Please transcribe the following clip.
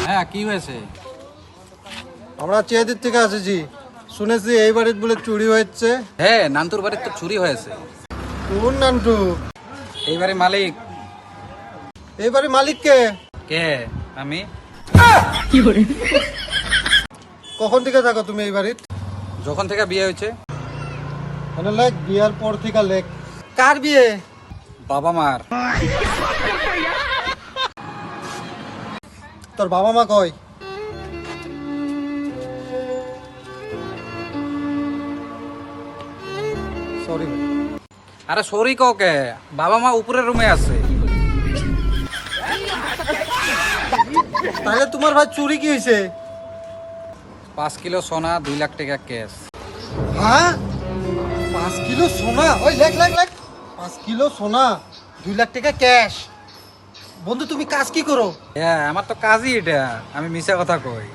হ্যাঁ, কি হয়েছে? আমরা চেয়াদির থেকে আসেছি, শুনেছি এই বাড়িতে বলে চুরি হয়েছে। হ্যাঁ, নান্টুর বাড়ির তো চুরি হয়েছে। কোন নান্টু? এই বাড়ির মালিক। এই বাড়ির মালিক কে? কে? আমি। কখন থেকে থাকো তুমি এই বাড়িতে? যখন থেকে বিয়ে হয়েছে। মানে লেখ বিয়ার পর থেকে লেখ। কার বিয়ে? বাবা মার। তোর বাবা মা কই? সরি। আরে সরি কে? বাবা মা উপরের রুমে আছে। তাহলে তোমার ভাই চুরি কি হয়েছে? 5 কিলো সোনা, 2 লাখ টাকা ক্যাশ। হ্যাঁ, 5 কিলো সোনা। ওই লেখ লেখ লেখ। 5 কিলো সোনা, 2 লাখ টাকা ক্যাশ। বন্ধু তুমি কাজ কি করো? হ্যাঁ, আমার তো কাজই এটা। আমি মিছা কথা কই।